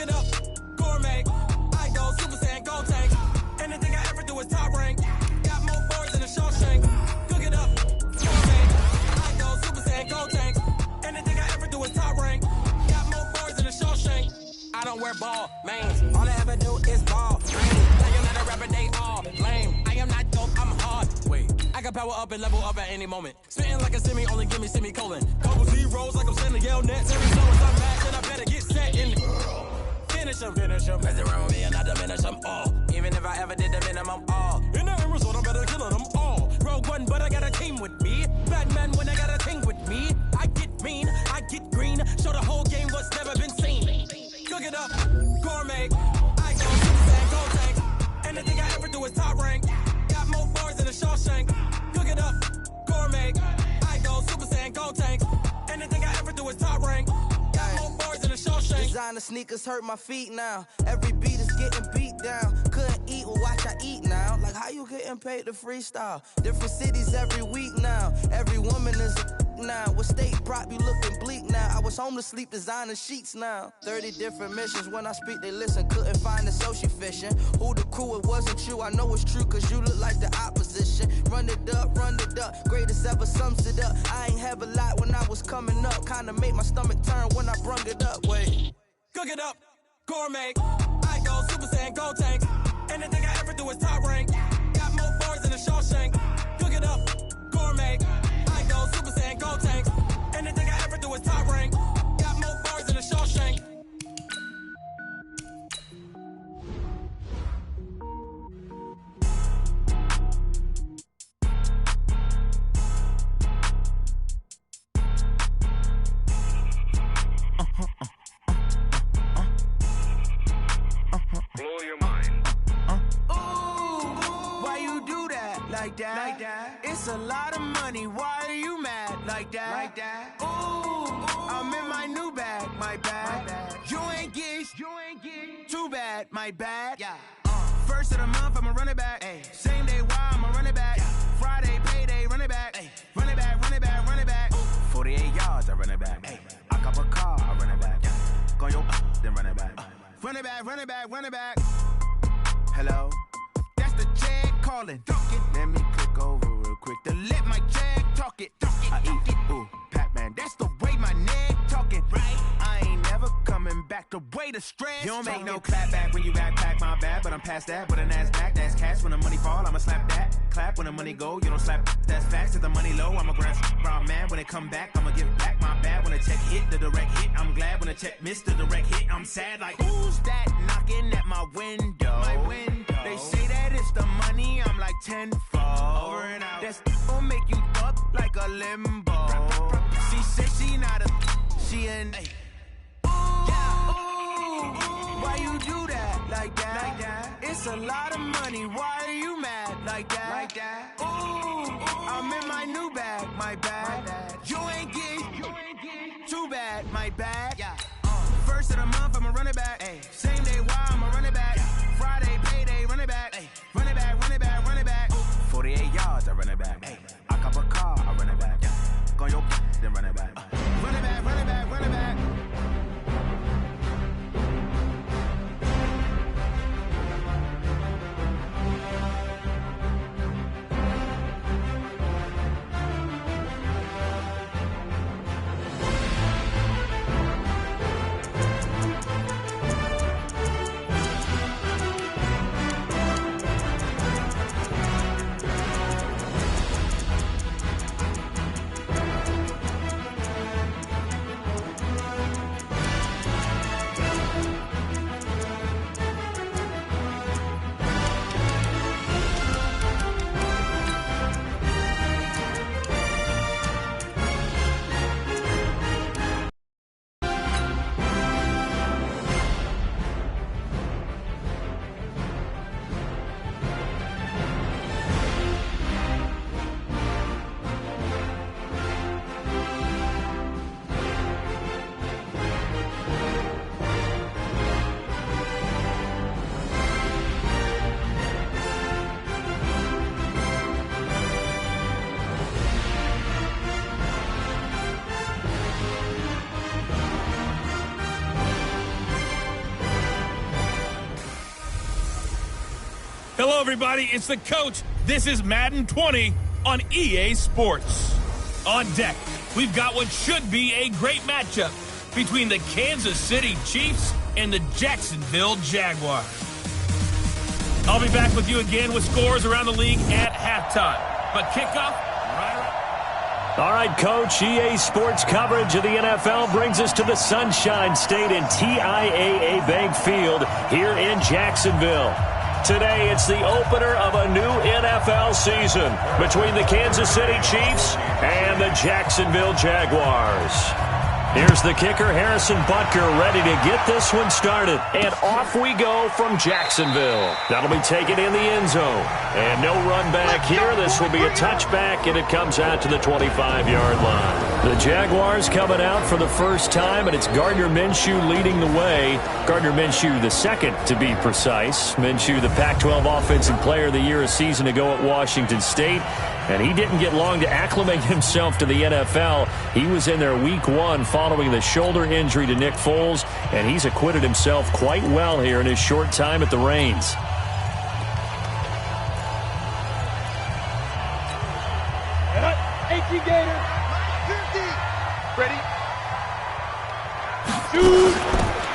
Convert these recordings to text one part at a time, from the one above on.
it up, gourmet. I go Super Saiyan, gold tank. Anything I ever do is top rank. Got more boards than a Shawshank. Cook it up, gourmet. I go Super Saiyan, gold tank. Anything I ever do is top rank. Got more boards than a Shawshank. I don't wear ball, mains. All I ever do is ball, mains. I am not a rapper, they all lame. I am not dope, I'm hard. Wait, I can power up and level up at any moment. Spitting like a semi, only give me semicolon. Couple zeros like I'm sending yell nets. Every time I'm back, then I better get set in. Finish them. Mess around with me and I diminish them all. Even if I ever did the minimum, all. In the end result, I'm better killing them all. Rogue One, but I got a team with me. Batman when I got a thing with me. I get mean, I get green. Show the whole game what's never been seen. Cook it up, gourmet. I go Super Saiyan, gold tank. Anything I ever do is top rank. Got more bars than a Shawshank. Cook it up, gourmet. I go Super Saiyan, gold tank. Anything I ever do is top rank. Got more bars than a Shawshank. Designer sneakers hurt my feet now. Every beat is getting beat down. Couldn't eat, well watch I eat now. Like how you getting paid to freestyle? Different cities every week now. Every woman is a now. With state prop, you looking bleak now. I was home to sleep, designer sheets now. 30 different missions. When I speak, they listen. Couldn't find the social fishing. Who the crew, it wasn't you. I know it's true, cause you look like the opposition. Run it up. Greatest ever sums it up. I ain't have a lot when I was coming up. Kinda made my stomach turn when I brung it up. Wait. Cook it up, gourmet. I go Super Saiyan, gold tank. Anything I ever do is top rank. Got more bars than a Shawshank. Cook it up, gourmet. I go Super Saiyan, gold tank. Anything I ever do is top rank. Got more bars than a Shawshank. Blow your mind. Why you do that? Like that? It's a lot of money. Why are you mad? Like that? I'm in my new bag. My bad. You ain't get. Too bad. My bad. Yeah. First of the month, I'ma run it back. Ay. Same day, why I'ma run it back. Friday, payday, run it back. Ay. Run it back. 48 yards, I run it back. Ay. I cop a car, I run it back. Go yo, then run it back. Run it back. Hello? That's the Jag calling. Let me click over real quick to let my Jag talk it. I eat it, ooh, Pac-Man. That's the way my neck talking. Right? I ain't never coming back the way the stress. You don't make no clap back when you backpack, my bad. But I'm past that with an ass back. That's cash when the money fall, I'ma slap that. Clap when the money go, you don't slap. That's facts. If the money low, I'ma grab brown man. When it come back, I'ma give back my bad. When the check hit, the direct hit. I'm glad when the check missed the direct hit. I'm sad like, who's that knocking at my window? They say that it's the money, I'm like tenfold. Over and out. That's gon' make you up like a limbo. She said she not a, she an. Why you do that? Like that? It's a lot of money. Why are you mad? Like that? I'm in my new bag. My bad. You ain't get. Too bad. My bad. Yeah. First of the month, I'ma run it back. Ay. Same day, why I'ma run it back. Friday, payday, run it back. Ay. Run it back. 48 yards, I run it back. Ay. I cop a car, I run it back. Go yo, then run it back. Run it back. Hello, everybody. It's the coach. This is Madden 20 on EA Sports. On deck, we've got what should be a great matchup between the Kansas City Chiefs and the Jacksonville Jaguars. I'll be back with you again with scores around the league at halftime. But kickoff right around. All right, Coach, EA Sports coverage of the NFL brings us to the Sunshine State and TIAA Bank Field here in Jacksonville. Today, it's the opener of a new NFL season between the Kansas City Chiefs and the Jacksonville Jaguars. Here's the kicker, Harrison Butker, ready to get this one started. And off we go from Jacksonville. That'll be taken in the end zone. And no run back here. This will be a touchback, and it comes out to the 25-yard line. The Jaguars coming out for the first time, and it's Gardner Minshew leading the way. Gardner Minshew the second, to be precise. Minshew, the Pac-12 Offensive Player of the Year a season ago at Washington State. And he didn't get long to acclimate himself to the NFL. He was in there week one following the shoulder injury to Nick Foles, and he's acquitted himself quite well here in his short time at the reins.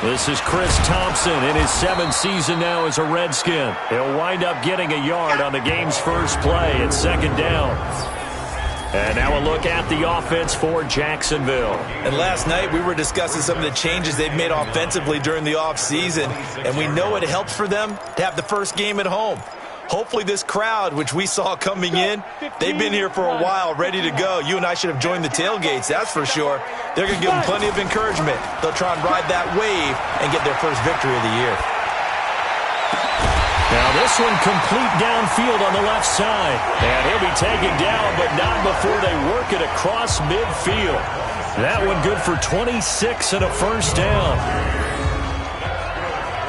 This is Chris Thompson in his 7th season now as a Redskin. He'll wind up getting a yard on the game's first play at second down. And now a look at the offense for Jacksonville. And last night we were discussing some of the changes they've made offensively during the offseason, and we know it helps for them to have the first game at home. Hopefully this crowd, which we saw coming in, they've been here for a while, ready to go. You and I should have joined the tailgates, that's for sure. They're going to give them plenty of encouragement. They'll try and ride that wave and get their first victory of the year. Now this one complete downfield on the left side. And he'll be taken down, but not before they work it across midfield. That one good for 26 and a first down.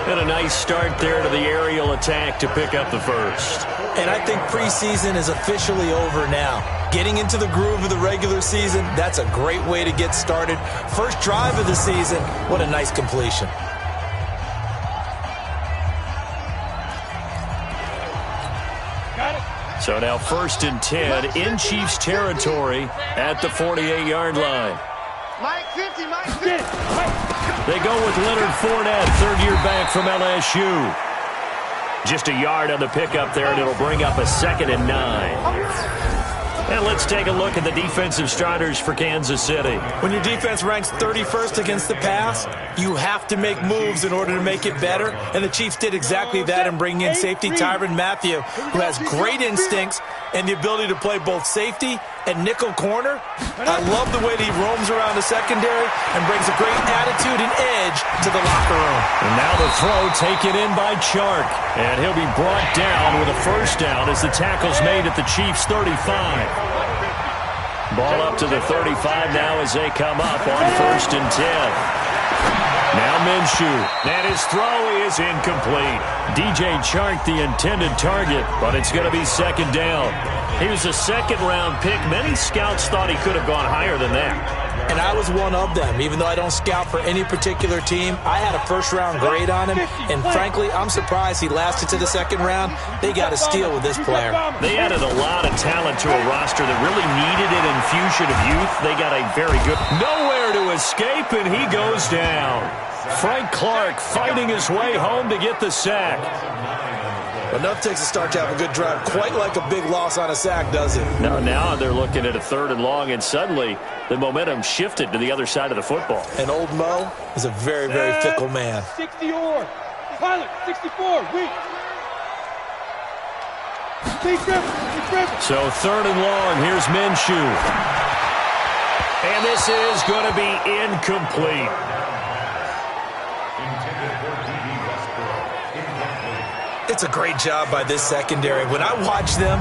And a nice start there to the aerial attack to pick up the first. And I think preseason is officially over now. Getting into the groove of the regular season, that's a great way to get started. First drive of the season, what a nice completion. So now 1st and 10 in Chiefs territory at the 48-yard line. Mike 50, Mike 50. They go with Leonard Fournette, third-year back from LSU. Just a yard on the pickup there, and it'll bring up a 2nd and 9. And let's take a look at the defensive starters for Kansas City. When your defense ranks 31st against the pass, you have to make moves in order to make it better. And the Chiefs did exactly that in bringing in safety Tyrann Mathieu, who has great instincts and the ability to play both safety and nickel corner. I love the way that he roams around the secondary and brings a great attitude and edge to the locker room. And now the throw taken in by Chark. And he'll be brought down with a first down as the tackle's made at the Chiefs' 35. Ball up to the 35 now as they come up on 1st and 10. Now Minshew, and his throw is incomplete. DJ Chark, the intended target, but it's going to be 2nd down. He was a 2nd-round pick. Many scouts thought he could have gone higher than that. And I was one of them. Even though I don't scout for any particular team, I had a first-round grade on him. And frankly, I'm surprised he lasted to the 2nd round. They got a steal with this player. They added a lot of talent to a roster that really needed an infusion of youth. They got a very good... Nowhere to escape, and he goes down. Frank Clark fighting his way home to get the sack. Enough takes a start to have a good drive. Quite like a big loss on a sack, does it? No, now they're looking at a 3rd and long, and suddenly the momentum shifted to the other side of the football. And old Mo is a very, very fickle man. 60 or pilot 64. Weak. So 3rd and long, here's Minshew. And this is going to be incomplete. It's a great job by this secondary. When I watch them,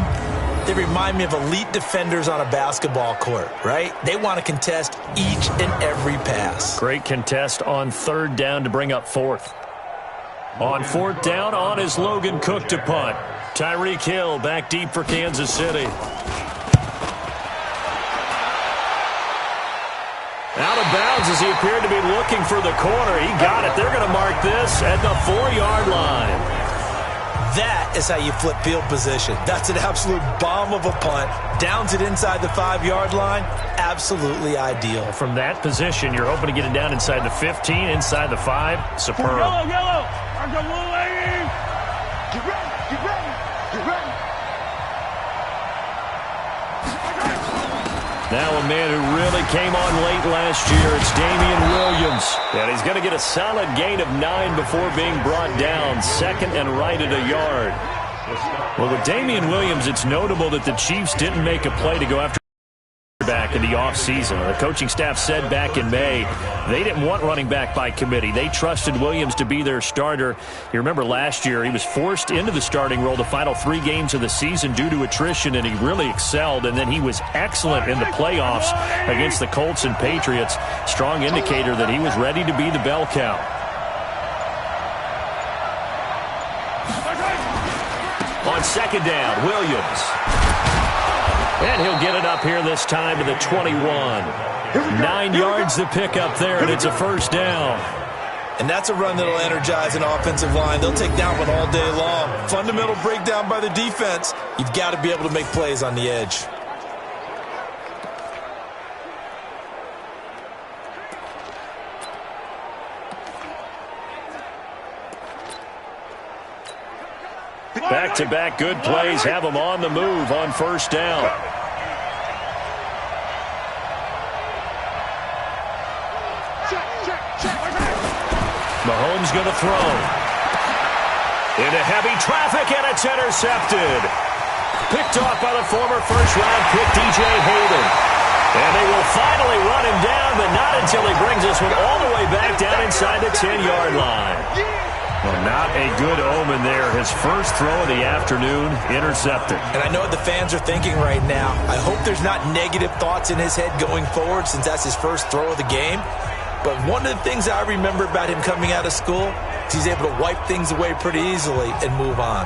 they remind me of elite defenders on a basketball court, right? They want to contest each and every pass. Great contest on 3rd down to bring up 4th. On 4th down, on is Logan Cook to punt. Tyreek Hill back deep for Kansas City. Out of bounds as he appeared to be looking for the corner. He got it. They're going to mark this at the 4-yard line. That is how you flip field position. That's an absolute bomb of a punt. Downs it inside the 5-yard line. Absolutely ideal. From that position, you're hoping to get it down inside the 15, inside the 5. Superb. Yellow, yellow. Get ready, get ready, get ready. Now a man who really came on late last year, it's Damian Williams. And he's going to get a solid gain of 9 before being brought down. Second and right at a yard. Well, with Damian Williams, it's notable that the Chiefs didn't make a play to go after back in the offseason. The coaching staff said back in May they didn't want running back by committee. They trusted Williams to be their starter. You remember last year he was forced into the starting role the final 3 games of the season due to attrition, and he really excelled, and then he was excellent in the playoffs against the Colts and Patriots. Strong indicator that he was ready to be the bell cow. On second down, Williams. And he'll get it up here this time to the 21. 9 yards to pick up there, and it's a first down. And that's a run that'll energize an offensive line. They'll take that one all day long. Fundamental breakdown by the defense. You've got to be able to make plays on the edge. Back-to-back good plays have them on the move on first down. Mahomes going to throw. Into heavy traffic, and it's intercepted. Picked off by the former first-round pick, DJ Hayden. And they will finally run him down, but not until he brings this one all the way back down inside the 10-yard line. Well, not a good omen there. His first throw of the afternoon, intercepted. And I know what the fans are thinking right now. I hope there's not negative thoughts in his head going forward since that's his first throw of the game. But one of the things I remember about him coming out of school is he's able to wipe things away pretty easily and move on.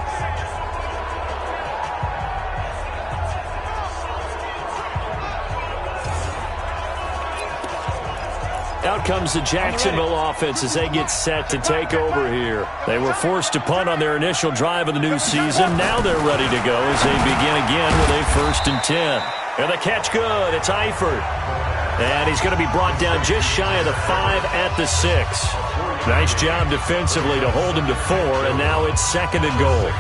Out comes the Jacksonville offense as they get set to take over here. They were forced to punt on their initial drive of the new season. Now they're ready to go as they begin again with a 1st and 10. And the catch good. It's Eifert. And he's going to be brought down just shy of the 5 at the 6. Nice job defensively to hold him to 4, and now it's 2nd and goal.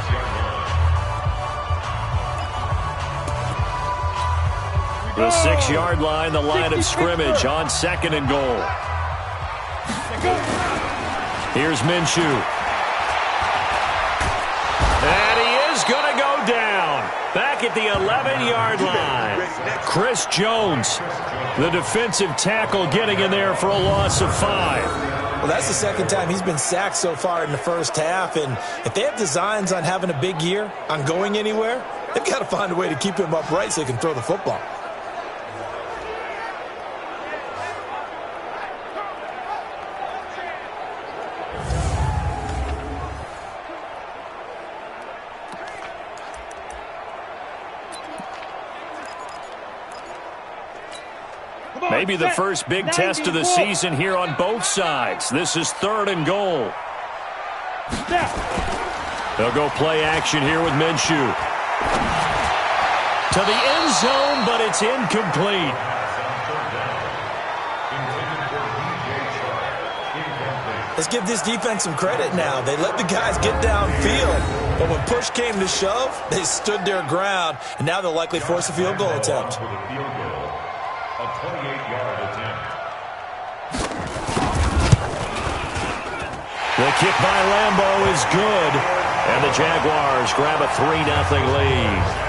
The 6-yard line, the line of scrimmage on 2nd and goal. Here's Minshew. And he is going to go down. Back at the 11-yard line. Chris Jones, the defensive tackle, getting in there for a loss of 5. Well, that's the second time he's been sacked so far in the first half. And if they have designs on having a big year, on going anywhere, they've got to find a way to keep him upright so he can throw the football. Maybe the first big test of the season here on both sides. This is 3rd and goal. They'll go play action here with Minshew. To the end zone, but it's incomplete. Let's give this defense some credit now. They let the guys get downfield. But when push came to shove, they stood their ground. And now they'll likely force a field goal attempt. A 28-yard attempt. The kick by Lambeau is good. And the Jaguars grab a 3-0 lead.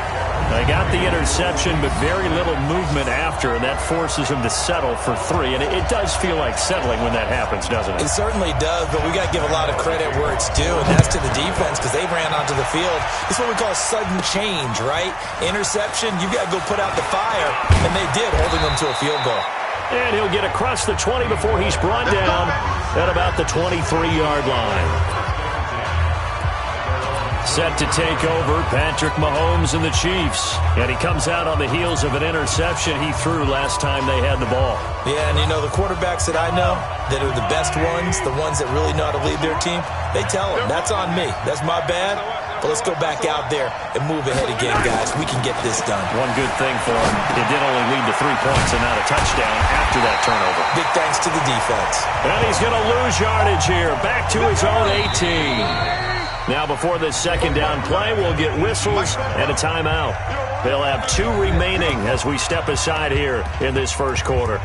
They got the interception, but very little movement after, and that forces them to settle for 3. And it does feel like settling when that happens, doesn't it? It certainly does, but we got to give a lot of credit where it's due, and that's to the defense because they ran onto the field. It's what we call sudden change, right? Interception, you've got to go put out the fire, and they did, holding them to a field goal. And he'll get across the 20 before he's brought down at about the 23-yard line. Set to take over, Patrick Mahomes and the Chiefs. And he comes out on the heels of an interception he threw last time they had the ball. Yeah, and you know, the quarterbacks that I know that are the best ones, the ones that really know how to lead their team, they tell them, that's on me. That's my bad. But let's go back out there and move ahead again, guys. We can get this done. One good thing for him, it did only lead to 3 points and not a touchdown after that turnover. Big thanks to the defense. And he's going to lose yardage here, back to his own 18. Now before this second down play, we'll get whistles and a timeout. They'll have 2 remaining as we step aside here in this first quarter.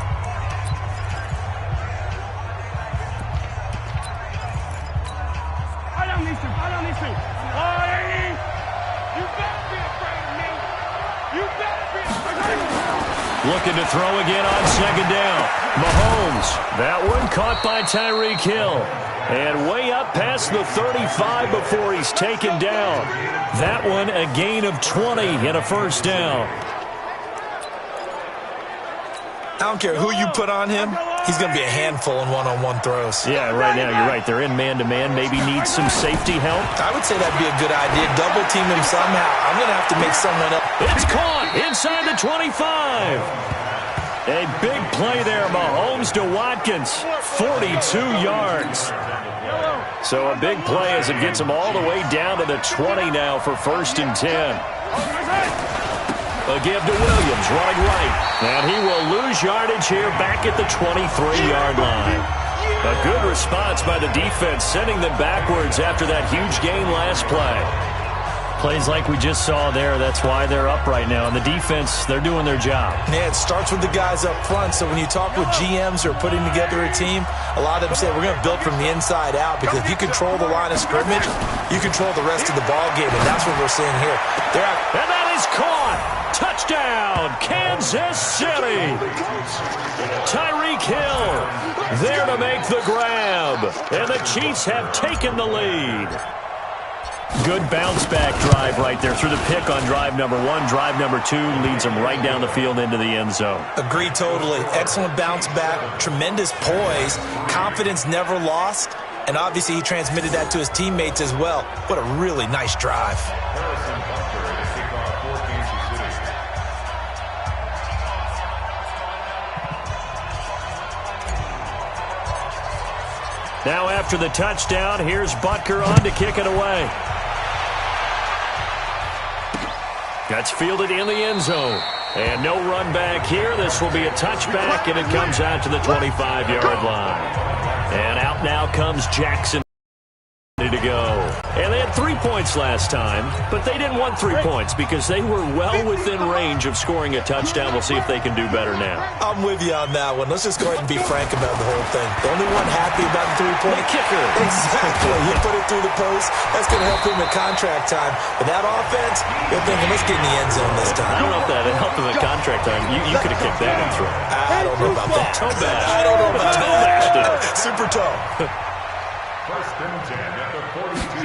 Looking to throw again on second down. Mahomes, that one caught by Tyreek Hill. And way up past the 35 before he's taken down. That one a gain of 20 and a first down. I don't care who you put on him. He's going to be a handful in one-on-one throws. Yeah, right now you're right. They're in man-to-man. Maybe needs some safety help. I would say that'd be a good idea. Double team him somehow. I'm going to have to make someone up. It's caught inside the 25. A big play there, Mahomes to Watkins. 42 yards. So a big play as it gets him all the way down to the 20 now for 1st and 10. A give to Williams, running right. And he will lose yardage here back at the 23-yard line. A good response by the defense, sending them backwards after that huge gain last play. Plays like we just saw there, that's why they're up right now. And the defense, they're doing their job. Yeah, it starts with the guys up front. So when you talk with GMs who are putting together a team, a lot of them say we're going to build from the inside out, because if you control the line of scrimmage, you control the rest of the ball game, and that's what we're seeing here. And that is caught. Touchdown, Kansas City. Tyreek Hill there to make the grab. And the Chiefs have taken the lead. Good bounce-back drive right there through the pick on drive number 1. Drive number 2 leads them right down the field into the end zone. Agree totally. Excellent bounce-back, tremendous poise, confidence never lost, and obviously he transmitted that to his teammates as well. What a really nice drive. Now after the touchdown, here's Butker on to kick it away. That's fielded in the end zone. And no run back here. This will be a touchback, and it comes out to the 25-yard line. And out now comes Jackson to go. And they had 3 points last time, but they didn't want 3 points because they were well within range of scoring a touchdown. We'll see if they can do better now. I'm with you on that one. Let's just go ahead and be frank about the whole thing. The only one happy about the 3-point kicker. Exactly. You put it through the post. That's going to help him in contract time. But that offense, you're thinking, let's get in the end zone this time. I don't know if that helped him in contract time. You could have kicked that in through. I don't know about that. Toe bash. I don't know about toe bashed it. Super toe. 1st and 10 at the 42.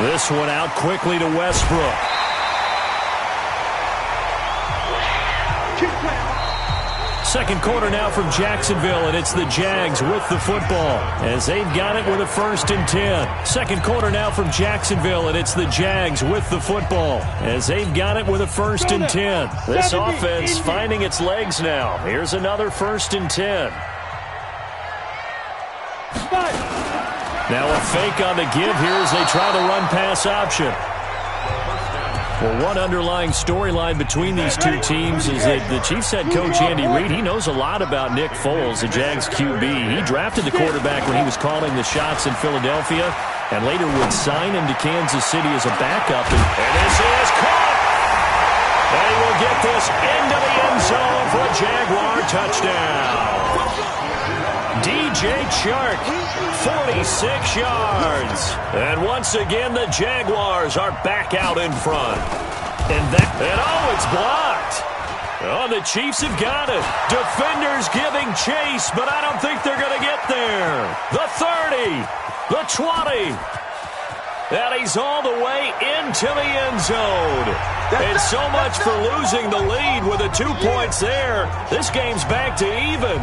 This one out quickly to Westbrook. Second quarter now from Jacksonville, and it's the Jags with the football as they've got it with a 1st and 10. Second quarter now from Jacksonville, and it's the Jags with the football as they've got it with a 1st and 10. This offense finding its legs now. Here's another 1st and 10. Now a fake on the give here as they try the run-pass option. Well, one underlying storyline between these two teams is that the Chiefs head coach Andy Reid, he knows a lot about Nick Foles, the Jags QB. He drafted the quarterback when he was calling the shots in Philadelphia and later would sign him to Kansas City as a backup. And this is caught! And he will get this into the end zone for a Jaguar touchdown. DJ Chark, 46 yards. And once again, the Jaguars are back out in front. And oh, it's blocked. Oh, the Chiefs have got it. Defenders giving chase, but I don't think they're going to get there. The 30, the 20. And he's all the way into the end zone. And so much for losing the lead with the 2 points there. This game's back to even.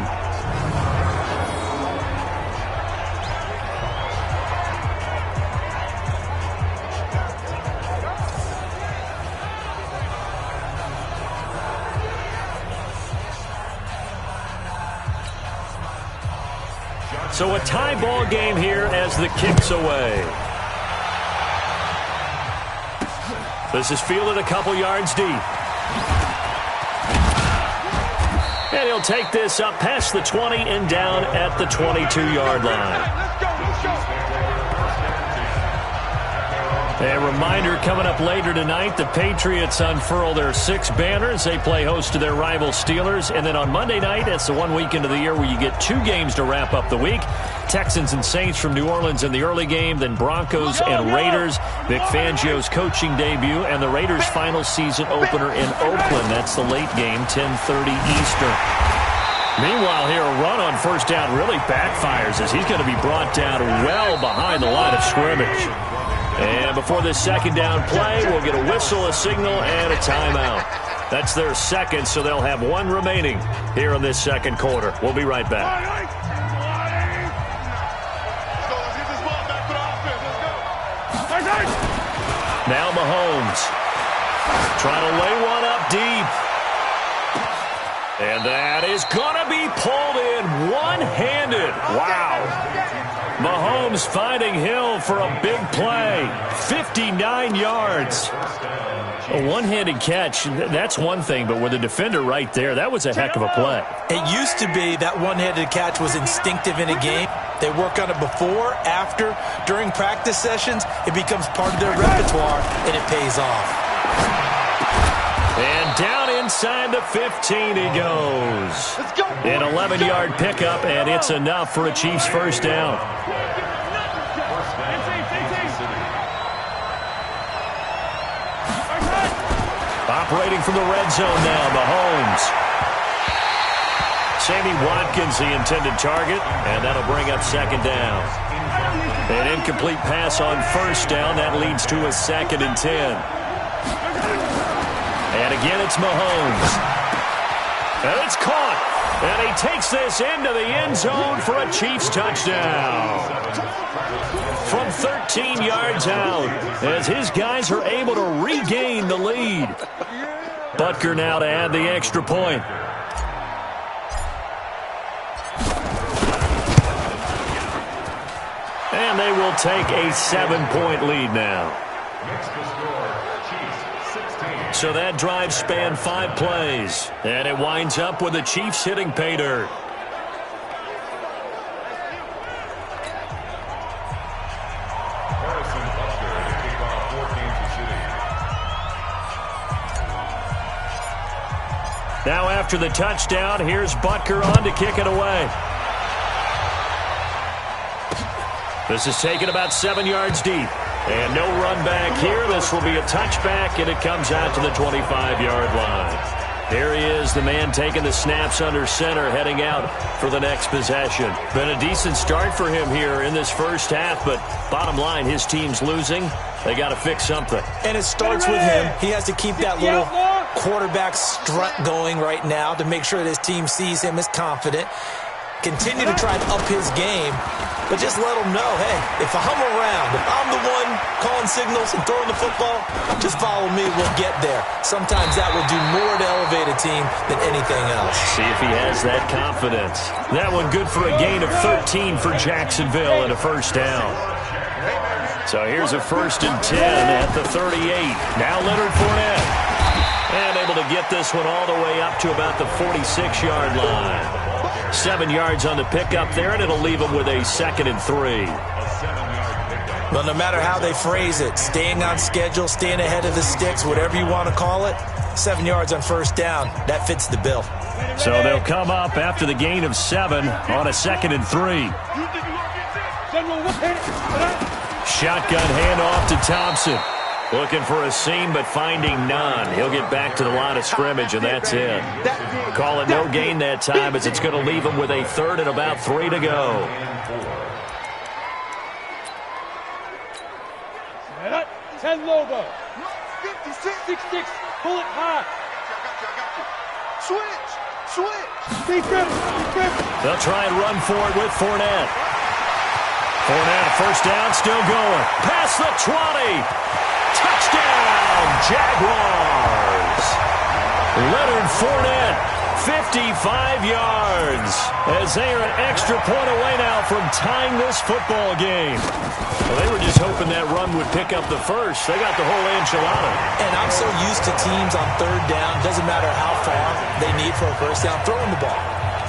So a tie ball game here as the kick's away. This is fielded a couple yards deep. And he'll take this up past the 20 and down at the 22-yard line. A reminder coming up later tonight, the Patriots unfurl their 6 banners. They play host to their rival Steelers. And then on Monday night, it's the one weekend of the year where you get 2 games to wrap up the week. Texans and Saints from New Orleans in the early game, then Broncos and Raiders. Vic Fangio's coaching debut, and the Raiders' final season opener in Oakland. That's the late game, 10:30 Eastern. Meanwhile, here a run on first down really backfires as he's going to be brought down well behind the line of scrimmage. And before this second down play, we'll get a whistle, a signal, and a timeout. That's their second, so they'll have 1 remaining here in this second quarter. We'll be right back. Now Mahomes trying to lay one up deep. And that is going to be pulled in one-handed. Wow. Mahomes finding Hill for a big play. 59 yards. A one-handed catch, that's one thing, but with the defender right there, that was a heck of a play. It used to be that one-handed catch was instinctive in a game. They work on it before, after, during practice sessions. It becomes part of their repertoire, and it pays off. And down inside the 15 he goes. An 11-yard pickup, and it's enough for a Chiefs first down. Operating from the red zone now, Mahomes. Sammy Watkins, the intended target, and that'll bring up second down. An incomplete pass on first down. That leads to a 2nd and 10. And again, it's Mahomes. And it's caught. And he takes this into the end zone for a Chiefs touchdown. From 13 yards out, as his guys are able to regain the lead. Butker now to add the extra point. And they will take a 7-point lead now. So that drive spanned 5 plays. And it winds up with the Chiefs hitting pay dirt. Now after the touchdown, here's Butker on to kick it away. This is taken about 7 yards deep. And no run back here. This will be a touchback, and it comes out to the 25-yard line. Here he is, the man taking the snaps under center, heading out for the next possession. Been a decent start for him here in this first half, but bottom line, his team's losing. They got to fix something. And it starts with him. He has to keep that little quarterback strut going right now to make sure that his team sees him as confident. Continue to try to up his game, but just let him know, hey, if I'm around, if I'm the one calling signals and throwing the football, just follow me, we'll get there. Sometimes that will do more to elevate a team than anything else. See if he has that confidence. That one good for a gain of 13 for Jacksonville and a first down. So here's a 1st and 10 at the 38. Now Leonard Fournette. And able to get this one all the way up to about the 46-yard line. 7 yards on the pickup there, and it'll leave them with a 2nd and 3. Well, no matter how they phrase it, staying on schedule, staying ahead of the sticks, whatever you want to call it, 7 yards on first down, that fits the bill. So they'll come up after the gain of 7 on a 2nd and 3. Shotgun handoff to Thompson. Looking for a seam, but finding none. He'll get back to the line of scrimmage, and that's it. Call it no gain that time, as it's going to leave him with a 3rd and about 3 to go. 10 logo. 6-6. Pull it high. Switch. They'll try and run for it with Fournette. Fournette, first down, still going. Past the 20. Touchdown, Jaguars. Leonard Fournette, 55 yards as they are an extra point away now from tying this football game. Well, they were just hoping that run would pick up the first. They got the whole enchilada. And I'm so used to teams on third down, doesn't matter how far they need for a first down, throwing the ball.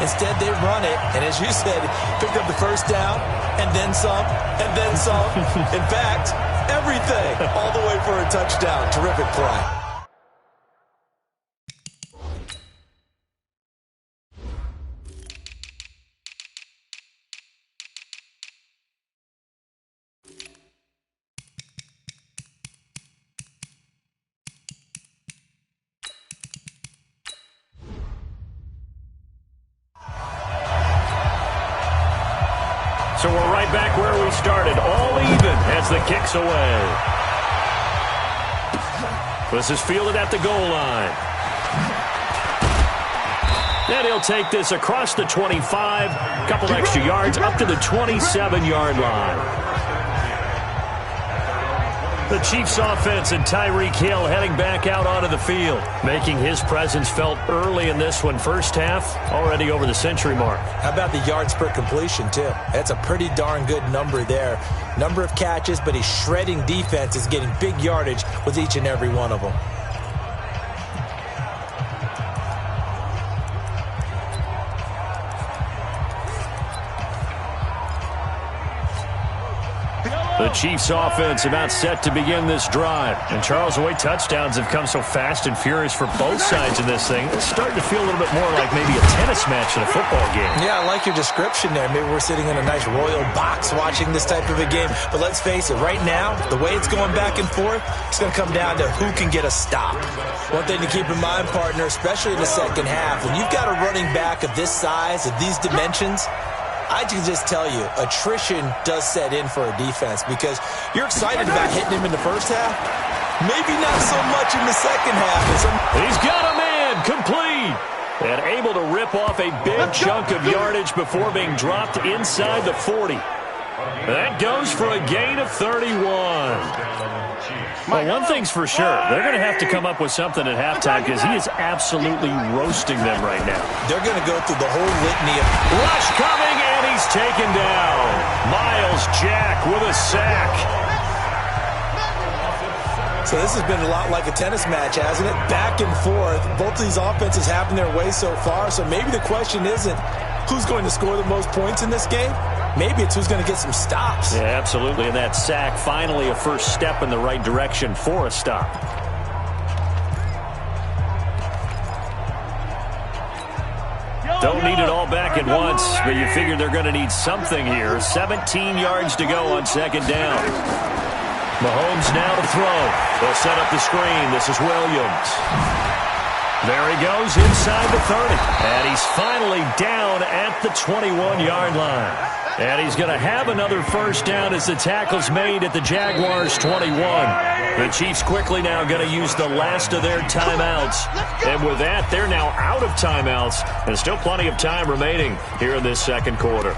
Instead, they run it, and as you said, picked up the first down, and then some, and then some. In fact, everything, all the way for a touchdown. Terrific play. So we're right back where we started, all even as the kick's away. This is fielded at the goal line. And he'll take this across the 25, a couple extra yards up to the 27-yard line. The Chiefs offense and Tyreek Hill heading back out onto the field, making his presence felt early in this one. First half, already over the century mark. How about the yards per completion, too? That's a pretty darn good number there. Number of catches, but he's shredding defense, is getting big yardage with each and every one of them. The Chiefs offense about set to begin this drive. And Charles, the way touchdowns have come so fast and furious for both sides of this thing, it's starting to feel a little bit more like maybe a tennis match in a football game. Yeah, I like your description there. Maybe we're sitting in a nice royal box watching this type of a game. But let's face it, right now, the way it's going back and forth, it's going to come down to who can get a stop. One thing to keep in mind, partner, especially in the second half, when you've got a running back of this size, of these dimensions, I can just tell you, attrition does set in for a defense because you're excited about hitting him in the first half. Maybe not so much in the second half. He's got a man complete and able to rip off a big chunk of yardage before being dropped inside the 40. That goes for a gain of 31. Well, one thing's for sure. They're going to have to come up with something at halftime because he is absolutely roasting them right now. They're going to go through the whole litany of... Rush coming, and he's taken down. Miles Jack with a sack. So this has been a lot like a tennis match, hasn't it? Back and forth. Both of these offenses having their way so far. So maybe the question isn't who's going to score the most points in this game. Maybe it's who's going to get some stops. Yeah, absolutely. And that sack, finally a first step in the right direction for a stop. Don't need it all back at once, but you figure they're going to need something here. 17 yards to go on second down. Mahomes now to throw. They'll set up the screen. This is Williams. There he goes inside the 30. And he's finally down at the 21-yard line. And he's going to have another first down as the tackle's made at the Jaguars 21. The Chiefs quickly now going to use the last of their timeouts. And with that, they're now out of timeouts. And still plenty of time remaining here in this second quarter.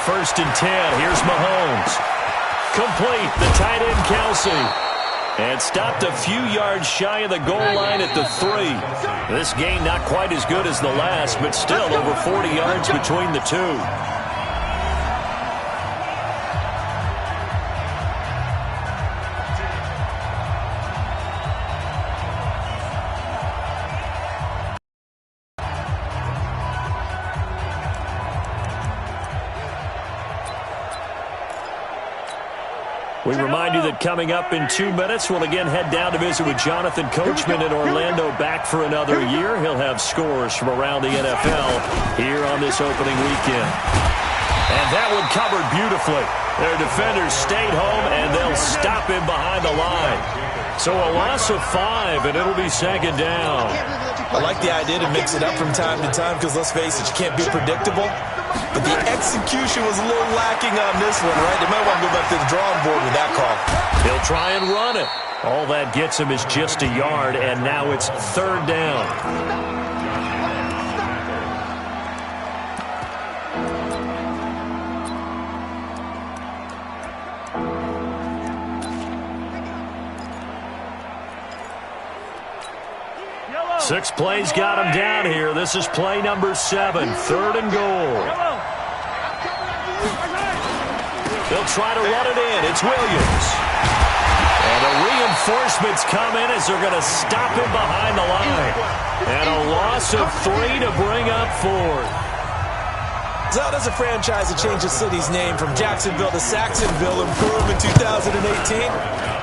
First and 10. Here's Mahomes. Complete. The tight end, Kelsey. And stopped a few yards shy of the goal line at the 3. This gain not quite as good as the last, but still over 40 yards between the two. We remind you that coming up in 2 minutes, we'll again head down to visit with Jonathan Coachman in Orlando, back for another year. He'll have scores from around the NFL here on this opening weekend. And that one covered beautifully. Their defenders stayed home, and they'll stop him behind the line. So a loss of 5, and it'll be second down. I like the idea to mix it up from time to time because, let's face it, you can't be predictable. But the execution was a little lacking on this one, right? They might want to go back to the drawing board with that call. He'll try and run it. All that gets him is just a yard, and now it's third down. 6 plays got him down here. This is play number 7, 3rd and goal. They'll try to run it in. It's Williams. And the reinforcements come in as they're going to stop him behind the line. And a loss of 3 to bring up 4th. So how does a franchise that changed the city's name from Jacksonville to Saxonville improve in 2018?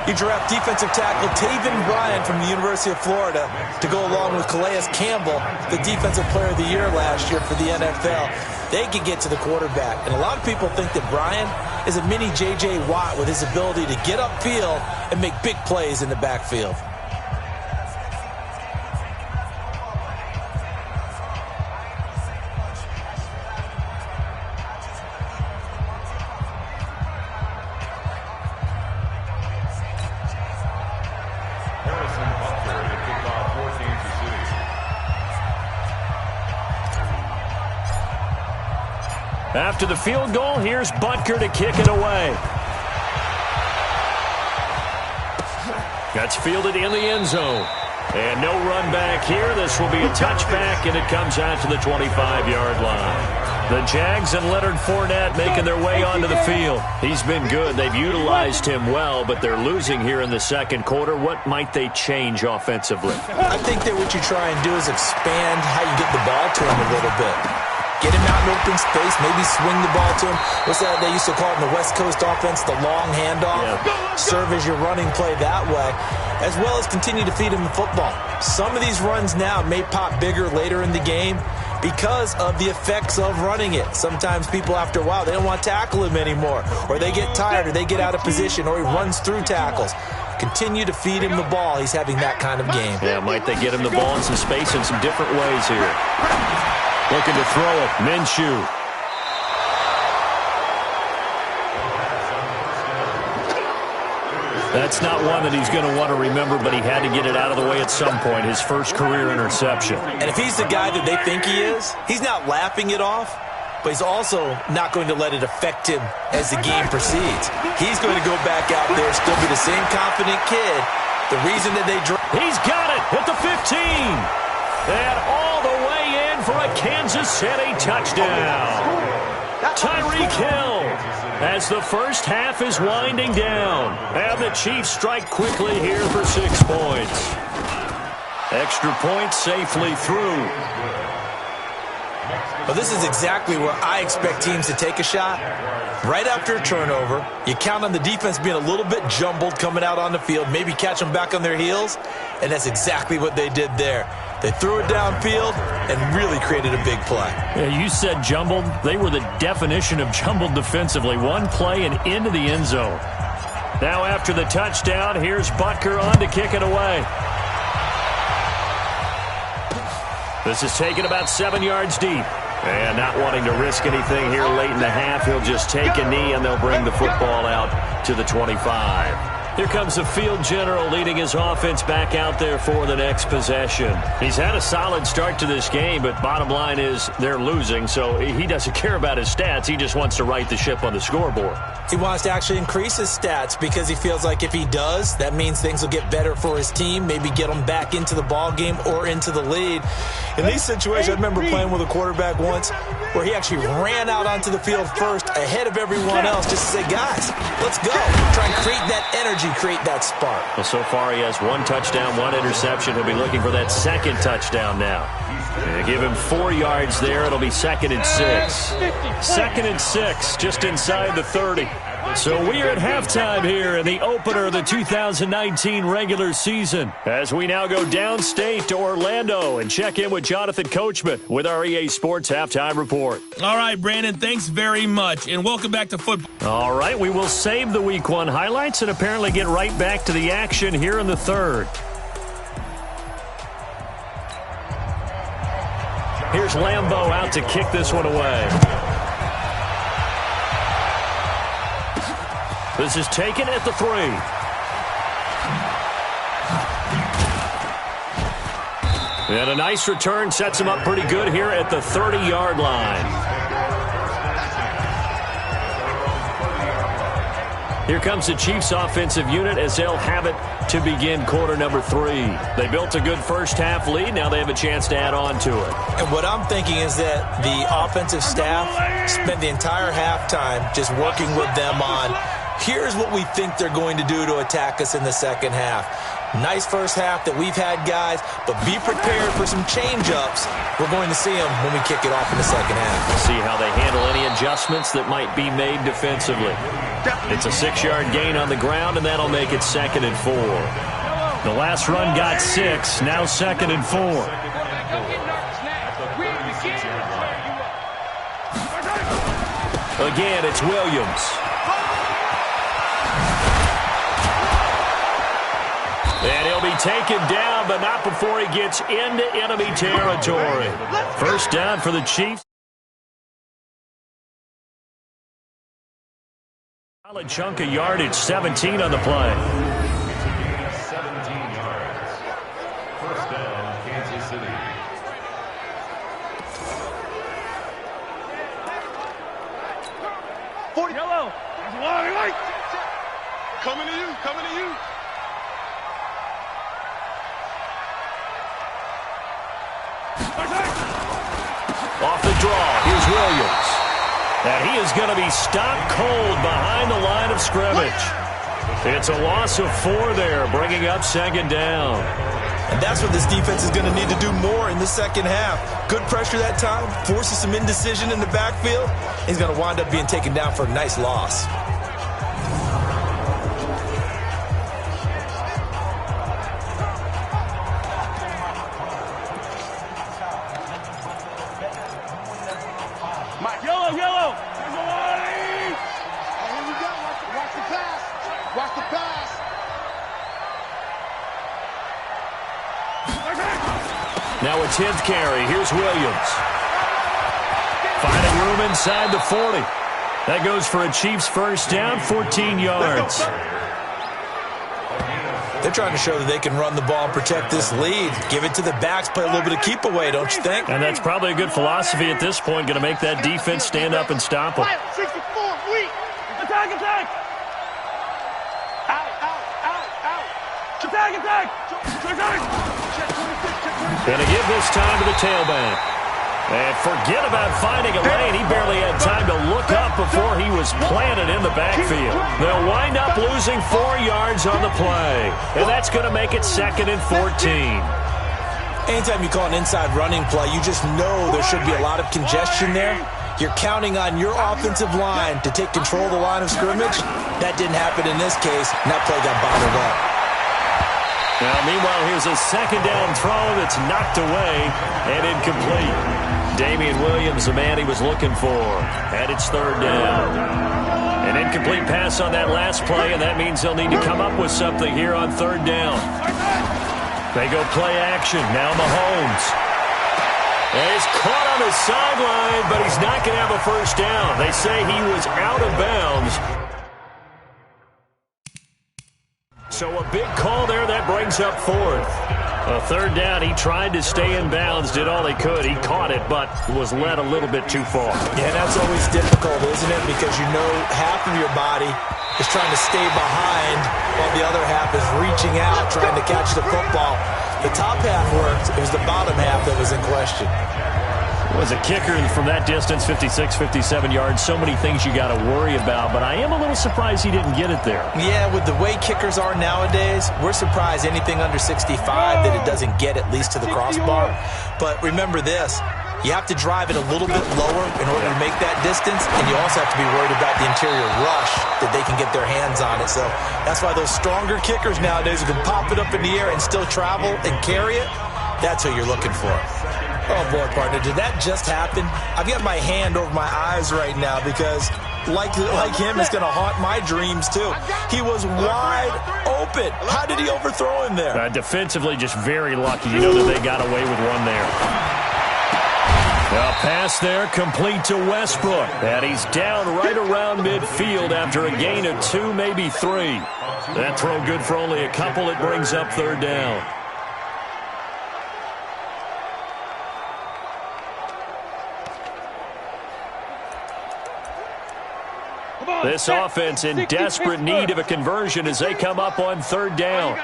You draft defensive tackle Taven Bryan from the University of Florida to go along with Calais Campbell, the Defensive Player of the Year last year for the NFL. They can get to the quarterback. And a lot of people think that Bryan is a mini J.J. Watt with his ability to get upfield and make big plays in the backfield. After the field goal, here's Butker to kick it away. That's fielded in the end zone. And no run back here. This will be a touchback, and it comes out to the 25-yard line. The Jags and Leonard Fournette making their way onto the field. He's been good. They've utilized him well, but they're losing here in the second quarter. What might they change offensively? I think that what you try and do is expand how you get the ball to him a little bit. Get him out in open space, maybe swing the ball to him. What's that they used to call it in the West Coast offense, the long handoff? Yeah. Serve as your running play that way, as well as continue to feed him the football. Some of these runs now may pop bigger later in the game because of the effects of running it. Sometimes people, after a while, they don't want to tackle him anymore, or they get tired, or they get out of position, or he runs through tackles. Continue to feed him the ball. He's having that kind of game. Yeah, might they get him the ball in some space in some different ways here. Looking to throw it, Minshew. That's not one that he's going to want to remember, but he had to get it out of the way at some point, his first career interception. And if he's the guy that they think he is, he's not laughing it off, but he's also not going to let it affect him as the game proceeds. He's going to go back out there, still be the same confident kid. The reason that they he's got it at the 15. And all the way in for a Kansas City touchdown. Tyreek Hill as the first half is winding down. And the Chiefs strike quickly here for 6 points. Extra point safely through. Well, this is exactly where I expect teams to take a shot. Right after a turnover, you count on the defense being a little bit jumbled coming out on the field, maybe catch them back on their heels, and that's exactly what they did there. They threw it downfield and really created a big play. Yeah, you said jumbled. They were the definition of jumbled defensively. One play and into the end zone. Now after the touchdown, here's Butker on to kick it away. This is taken about 7 yards deep. And not wanting to risk anything here late in the half, he'll just take a knee and they'll bring the football out to the 25. Here comes the field general leading his offense back out there for the next possession. He's had a solid start to this game, but bottom line is they're losing, so he doesn't care about his stats. He just wants to right the ship on the scoreboard. He wants to actually increase his stats because he feels like if he does, that means things will get better for his team, maybe get them back into the ball game or into the lead. In these situations, I remember playing with a quarterback once where he actually ran out onto the field first ahead of everyone else just to say, guys, let's go. Try and create that energy, create that spark. Well, so far he has 1 touchdown, 1 interception. He'll be looking for that second touchdown now. And give him 4 yards there. It'll be 2nd and 6. 2nd and 6, just inside the 30. So we are at halftime here in the opener of the 2019 regular season as we now go downstate to Orlando and check in with Jonathan Coachman with our EA Sports Halftime Report. All right, Brandon, thanks very much, and welcome back to football. All right, we will save the Week 1 highlights and apparently get right back to the action here in the third. Here's Lambeau out to kick this one away. This is taken at the 3. And a nice return sets him up pretty good here at the 30-yard line. Here comes the Chiefs offensive unit as they'll have it to begin quarter number 3. They built a good first-half lead. Now they have a chance to add on to it. And what I'm thinking is that the offensive staff spent the entire halftime just working with them on, here's what we think they're going to do to attack us in the second half. Nice first half that we've had, guys, but be prepared for some change-ups. We're going to see them when we kick it off in the second half. See how they handle any adjustments that might be made defensively. It's a 6-yard gain on the ground, and that'll make it 2nd and 4. The last run got 6, now 2nd and 4. Again, it's Williams. And he'll be taken down, but not before he gets into enemy territory. First down for the Chiefs. Solid chunk of yardage, 17 on the play. 17 yards. First down, Kansas City. Yellow. Coming to you, coming to you. Off the draw, here's Williams. And he is going to be stopped cold behind the line of scrimmage. It's a loss of 4 there, bringing up 2nd down. And that's what this defense is going to need to do more in the second half. Good pressure that time, forces some indecision in the backfield. He's going to wind up being taken down for a nice loss. Yellow. Here we go. Watch the pass. Watch the pass. Now a 10th carry. Here's Williams. Finding room inside the 40. That goes for a Chiefs first down, 14 yards. They're trying to show that they can run the ball and protect this lead. Give it to the backs, play a little bit of keep away, don't you think? And that's probably a good philosophy at this point, going to make that defense stand up and stop them. 64, weak. Attack. Out. Attack. Going to give this time to the tailback. And forget about finding a lane. He barely had time to look up before he was planted in the backfield. They'll wind up losing 4 yards on the play. And that's going to make it 2nd and 14. Anytime you call an inside running play, you just know there should be a lot of congestion there. You're counting on your offensive line to take control of the line of scrimmage. That didn't happen in this case, and that play got bottled up. Now, meanwhile, here's a 2nd down throw that's knocked away and incomplete. Damian Williams, the man he was looking for, and it's 3rd down. An incomplete pass on that last play, and that means they'll need to come up with something here on 3rd down. They go play action. Now Mahomes. And he's caught on the sideline, but he's not going to have a first down. They say he was out of bounds. So a big call there. That brings up 4th. A 3rd down, he tried to stay in bounds, did all he could. He caught it, but was led a little bit too far. Yeah, that's always difficult, isn't it? Because you know half of your body is trying to stay behind while the other half is reaching out, trying to catch the football. The top half worked. It was the bottom half that was in question. Was a kicker from that distance, 56, 57 yards. So many things you got to worry about, but I am a little surprised he didn't get it there. Yeah, with the way kickers are nowadays, we're surprised anything under 65 that it doesn't get at least to the crossbar. But remember this, you have to drive it a little bit lower in order to make that distance, and you also have to be worried about the interior rush that they can get their hands on it. So that's why those stronger kickers nowadays who can pop it up in the air and still travel and carry it, that's what you're looking for. Oh, boy, partner, did that just happen? I've got my hand over my eyes right now because, like him, it's going to haunt my dreams, too. He was wide open. How did he overthrow him there? Defensively, just very lucky. You know that they got away with one there. A pass there complete to Westbrook. And he's down right around midfield after a gain of 2, maybe 3. That throw good for only a couple. It brings up 3rd down. This offense in desperate need of a conversion as they come up on third down.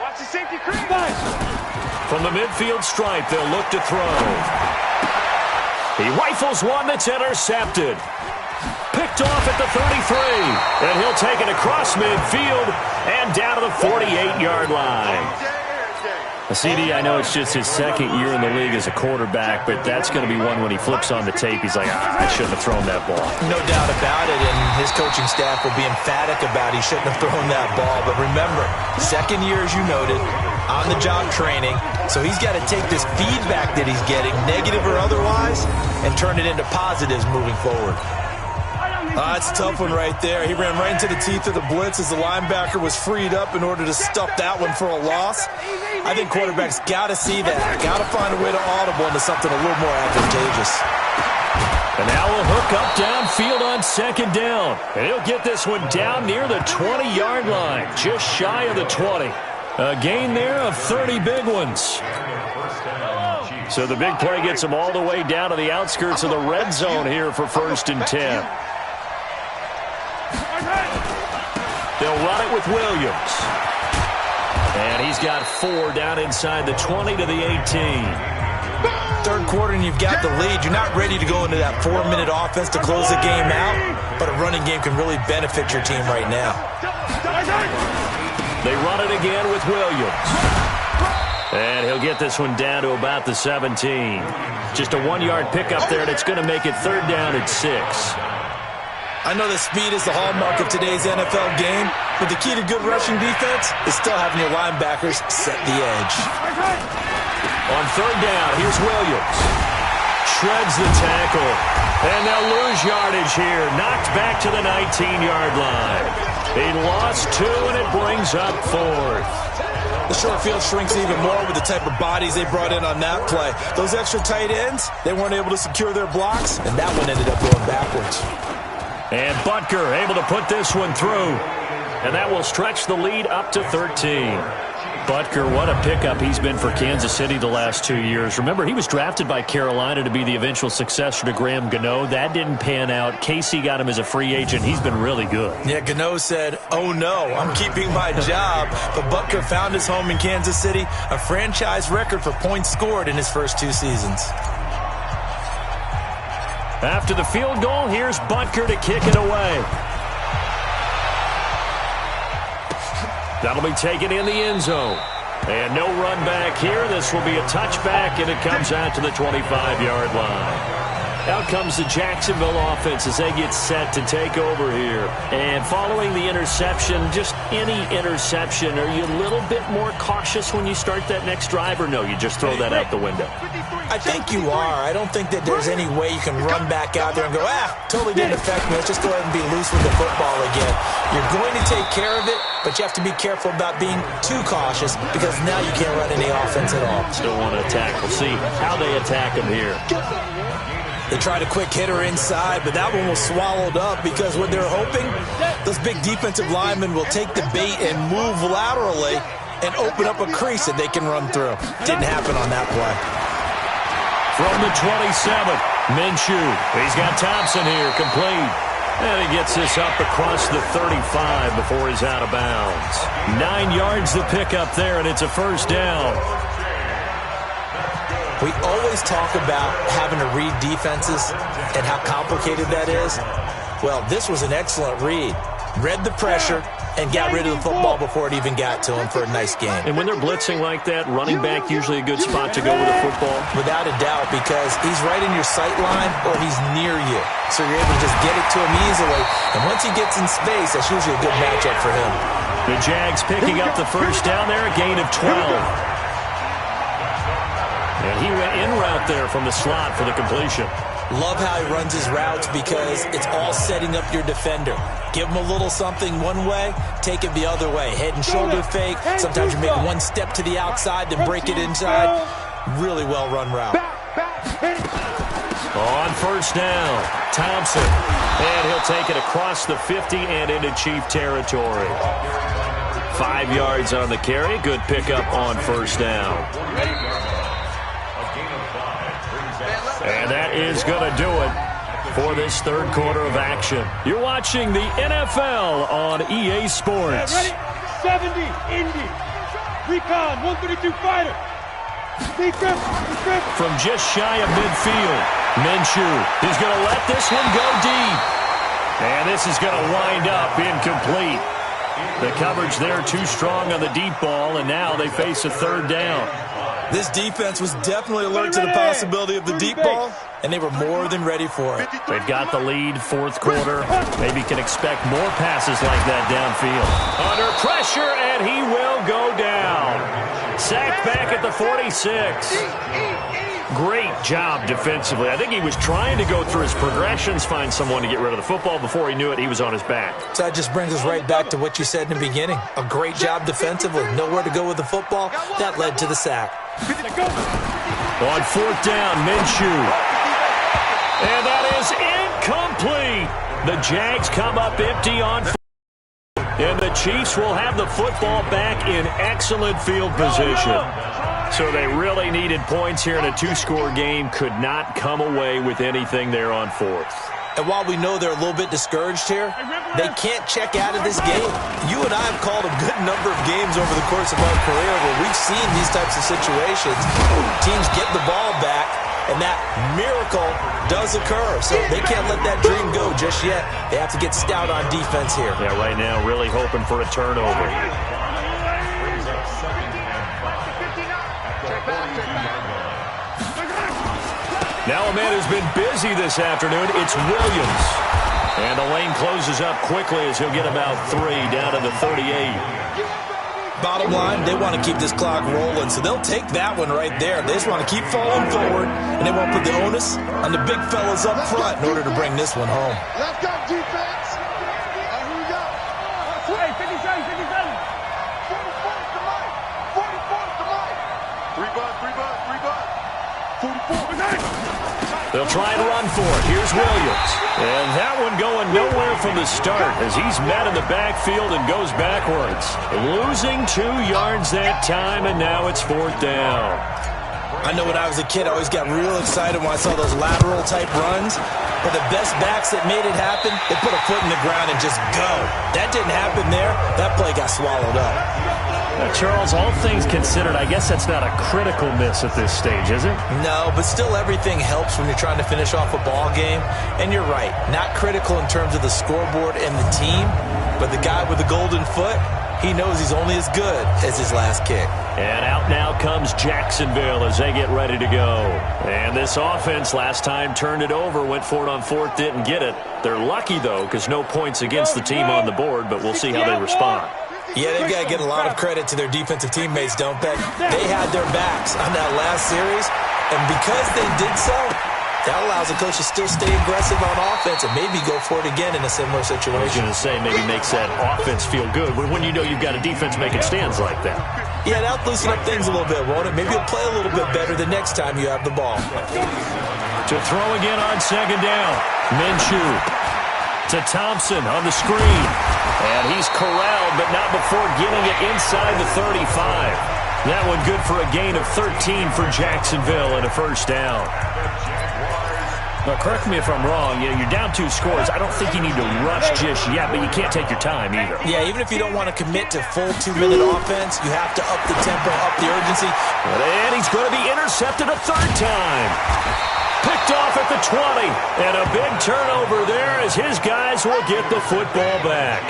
Watch the safety creep. From the midfield stripe, they'll look to throw. He rifles one that's intercepted. Picked off at the 33. And he'll take it across midfield and down to the 48-yard line. CD, I know it's just his second year in the league as a quarterback, but that's going to be one when he flips on the tape. He's like, I shouldn't have thrown that ball. No doubt about it, and his coaching staff will be emphatic about he shouldn't have thrown that ball. But remember, second year, as you noted, on-the-job training, so he's got to take this feedback that he's getting, negative or otherwise, and turn it into positives moving forward. That's a tough one right there. He ran right into the teeth of the blitz as the linebacker was freed up in order to stuff that one for a loss. I think quarterbacks got to see that. Got to find a way to audible into something a little more advantageous. And now we'll hook up downfield on second down. And he'll get this one down near the 20-yard line, just shy of the 20. A gain there of 30 big ones. So the big play gets him all the way down to the outskirts of the red zone here for 1st and 10. They'll run it with Williams. And he's got 4 down inside the 20 to the 18. Third quarter and you've got the lead. You're not ready to go into that 4-minute offense to close the game out, but a running game can really benefit your team right now. They run it again with Williams. And he'll get this one down to about the 17. Just a 1-yard pickup there, and it's going to make it 3rd down at 6. I know that speed is the hallmark of today's NFL game, but the key to good rushing defense is still having your linebackers set the edge. On 3rd down, here's Williams. Shreds the tackle. And they'll lose yardage here. Knocked back to the 19-yard line. He lost 2, and it brings up 4th. The short field shrinks even more with the type of bodies they brought in on that play. Those extra tight ends, they weren't able to secure their blocks, and that one ended up going backwards. And Butker able to put this one through. And that will stretch the lead up to 13. Butker, what a pickup he's been for Kansas City the last 2 years. Remember, he was drafted by Carolina to be the eventual successor to Graham Gano. That didn't pan out. Casey got him as a free agent. He's been really good. Yeah, Gano said, oh no, I'm keeping my job. But Butker found his home in Kansas City, a franchise record for points scored in his first 2 seasons. After the field goal, here's Butker to kick it away. That'll be taken in the end zone. And no run back here. This will be a touchback, and it comes out to the 25-yard line. Out comes the Jacksonville offense as they get set to take over here. And following the interception, just any interception, are you a little bit more cautious when you start that next drive, or no, you just throw that out the window? I think you are. I don't think that there's any way you can run back out there and go, totally didn't affect me. Let's just go ahead and be loose with the football again. You're going to take care of it, but you have to be careful about being too cautious because now you can't run any offense at all. Still want to attack. We'll see how they attack him here. They tried a quick hitter inside, but that one was swallowed up because what they're hoping, those big defensive linemen will take the bait and move laterally and open up a crease that they can run through. Didn't happen on that play. From the 27, Minshew. He's got Thompson here, complete. And he gets this up across the 35 before he's out of bounds. 9 yards the pickup there, and it's a 1st down. We always talk about having to read defenses and how complicated that is. Well, this was an excellent read. Read the pressure and got rid of the football before it even got to him for a nice game. And when they're blitzing like that, running back usually a good spot to go with the football? Without a doubt, because he's right in your sight line or he's near you. So you're able to just get it to him easily. And once he gets in space, that's usually a good matchup for him. The Jags picking up the 1st down there, a gain of 12. And he went in route there from the slot for the completion. Love how he runs his routes because it's all setting up your defender. Give him a little something one way, take it the other way. Head and shoulder fake. Sometimes you make one step to the outside, then break it inside. Really well-run route. On 1st down, Thompson. And he'll take it across the 50 and into Chief territory. 5 yards on the carry. Good pickup on 1st down. And that is going to do it for this third quarter of action. You're watching the NFL on EA Sports. Ready? 70, Indy. Recon, 132 fighter. From just shy of midfield, Minshew is going to let this one go deep. And this is going to wind up incomplete. The coverage there too strong on the deep ball, and now they face a third down. This defense was definitely alert to the possibility of the deep ball, and they were more than ready for it. They've got the lead, fourth quarter. Maybe can expect more passes like that downfield. Under pressure, and he will go down. Sacked back at the 46. Great job defensively. I think he was trying to go through his progressions, find someone to get rid of the football. Before he knew it, he was on his back. So that just brings us right back to what you said in the beginning. A great job defensively. Nowhere to go with the football. That led to the sack. On fourth down, Minshew. And that is incomplete. The Jags come up empty on fourth. And the Chiefs will have the football back in excellent field position. So they really needed points here in a two-score game. Could not come away with anything there on fourth. And while we know they're a little bit discouraged here, they can't check out of this game. You and I have called a good number of games over the course of our career where we've seen these types of situations. Teams get the ball back, and that miracle does occur. So they can't let that dream go just yet. They have to get stout on defense here. Yeah, right now really hoping for a turnover. Now a man who's been busy this afternoon, it's Williams. And the lane closes up quickly as he'll get about 3 down to the 38. Bottom line, they want to keep this clock rolling, so they'll take that one right there. They just want to keep falling forward, and they won't put the onus on the big fellas up front in order to bring this one home. Let's go, defense. Here we go. Hey, 57, 57. 44's the mic. 44's the mic. 3 butt. 44. They'll try and run for it. Here's Williams. And that one going nowhere from the start as he's met in the backfield and goes backwards. Losing 2 yards that time, and now it's fourth down. I know when I was a kid, I always got real excited when I saw those lateral-type runs. But the best backs that made it happen, they put a foot in the ground and just go. That didn't happen there. That play got swallowed up. Charles, all things considered, I guess that's not a critical miss at this stage, is it? No, but still everything helps when you're trying to finish off a ball game. And you're right, not critical in terms of the scoreboard and the team, but the guy with the golden foot, he knows he's only as good as his last kick. And out now comes Jacksonville as they get ready to go. And this offense last time turned it over, went for it on fourth, didn't get it. They're lucky, though, because no points against the team on the board, but we'll see how they respond. Yeah, they've got to get a lot of credit to their defensive teammates, don't they? They had their backs on that last series, and because they did so, that allows the coach to still stay aggressive on offense and maybe go for it again in a similar situation. I was going to say maybe makes that offense feel good when you know you've got a defense making stands like that. Yeah, that'll loosen up things a little bit, won't it? Maybe you'll play a little bit better the next time you have the ball. To throw again on second down, Minshew to Thompson on the screen. And he's corralled, but not before getting it inside the 35. That one good for a gain of 13 for Jacksonville and a first down. Now, correct me if I'm wrong. You're down 2 scores. I don't think you need to rush just yet, but you can't take your time either. Yeah, even if you don't want to commit to full 2-minute offense, you have to up the tempo, up the urgency. And he's going to be intercepted a third time. Picked off at the 20. And a big turnover there as his guys will get the football back.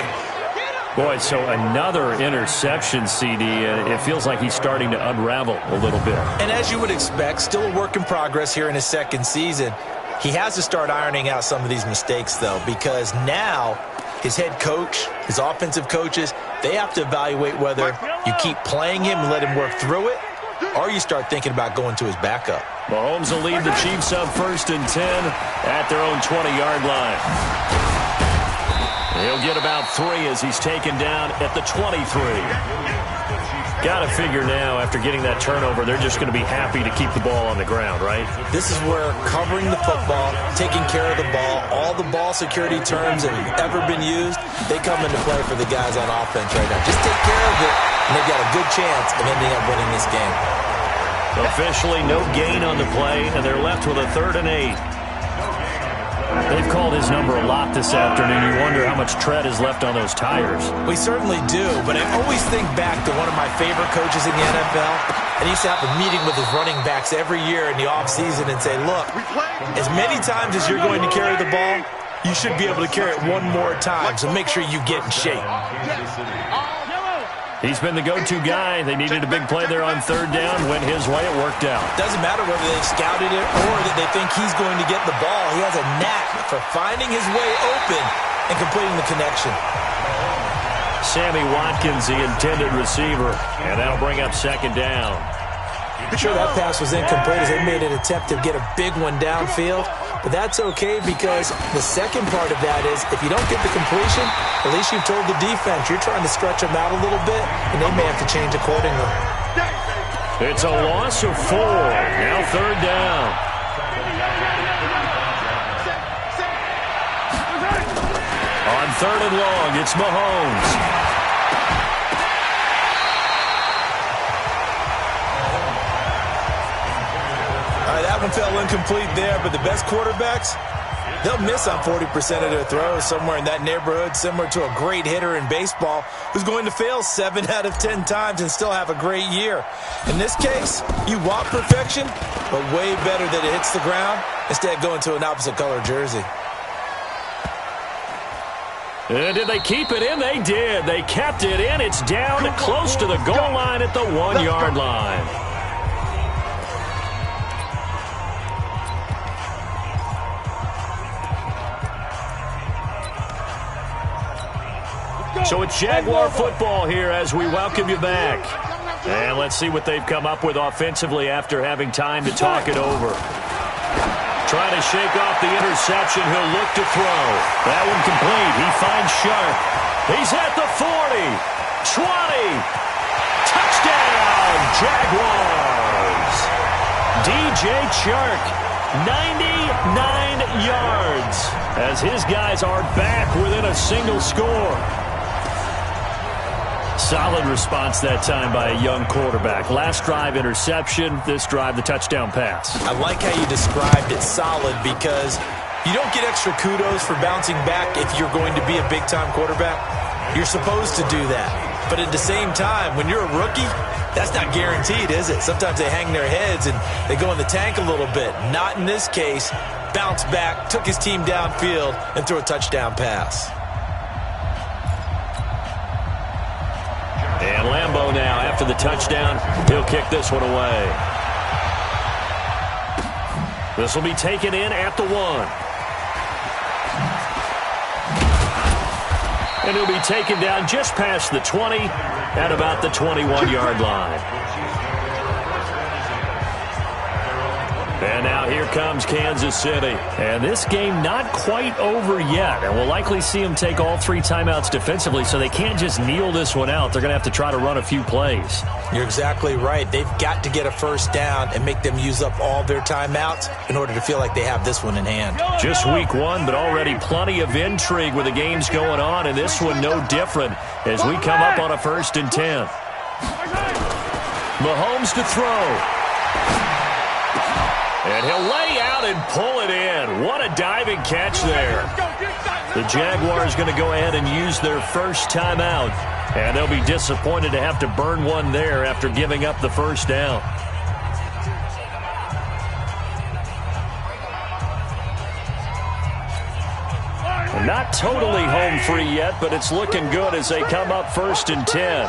Boy, so another interception, CD, and it feels like he's starting to unravel a little bit. And as you would expect, still a work in progress here in his second season. He has to start ironing out some of these mistakes, though, because now his head coach, his offensive coaches, they have to evaluate whether you keep playing him and let him work through it, or you start thinking about going to his backup. Mahomes will lead the Chiefs up 1st and 10 at their own 20-yard line. He'll get about 3 as he's taken down at the 23. Got to figure now, after getting that turnover, they're just going to be happy to keep the ball on the ground, right? This is where covering the football, taking care of the ball, all the ball security terms that have ever been used, they come into play for the guys on offense right now. Just take care of it, and they've got a good chance of ending up winning this game. Officially no gain on the play, and they're left with a 3rd and 8. They've called his number a lot this afternoon. You wonder how much tread is left on those tires. We certainly do, but I always think back to one of my favorite coaches in the NFL. And he used to have a meeting with his running backs every year in the offseason and say, look, as many times as you're going to carry the ball, you should be able to carry it one more time, so make sure you get in shape. He's been the go-to guy. They needed a big play there on third down. Went his way. It worked out. Doesn't matter whether they've scouted it or that they think he's going to get the ball. He has a knack for finding his way open and completing the connection. Sammy Watkins, the intended receiver, and that'll bring up second down. I'm sure that pass was incomplete as they made an attempt to get a big one downfield, but that's okay because the second part of that is if you don't get the completion, at least you've told the defense you're trying to stretch them out a little bit, and they may have to change accordingly. It's a loss of 4. Now third down. On third and long, it's Mahomes. That one fell incomplete there, but the best quarterbacks, they'll miss on 40% of their throws, somewhere in that neighborhood, similar to a great hitter in baseball who's going to fail 7 out of 10 times and still have a great year. In this case, you want perfection, but way better that it hits the ground instead of going to an opposite color jersey. Did they keep it in? They did. They kept it in. It's down close to the goal line at the 1-yard line. So it's Jaguar football here as we welcome you back. And let's see what they've come up with offensively after having time to talk it over. Trying to shake off the interception. He'll look to throw. That one complete. He finds Sharp. He's at the 40. 20. Touchdown, Jaguars. DJ Chark, 99 yards as his guys are back within a single score. Solid response that time by a young quarterback. Last drive, interception. This drive, the touchdown pass. I like how you described it solid because you don't get extra kudos for bouncing back if you're going to be a big-time quarterback. You're supposed to do that. But at the same time, when you're a rookie, that's not guaranteed, is it? Sometimes they hang their heads and they go in the tank a little bit. Not in this case. Bounced back, took his team downfield, and threw a touchdown pass. And Lambeau now, after the touchdown, he'll kick this one away. This will be taken in at the 1. And he'll be taken down just past the 20 at about the 21-yard line. And now here comes Kansas City. And this game not quite over yet. And we'll likely see them take all 3 timeouts defensively, so they can't just kneel this one out. They're going to have to try to run a few plays. You're exactly right. They've got to get a first down and make them use up all their timeouts in order to feel like they have this one in hand. Just week 1, but already plenty of intrigue with the games going on, and this one no different as we come up on a 1st and 10. Mahomes to throw. And he'll lay out and pull it in. What a diving catch there. The Jaguars going to go ahead and use their first timeout. And they'll be disappointed to have to burn one there after giving up the first down. Not totally home free yet, but it's looking good as they come up 1st and 10.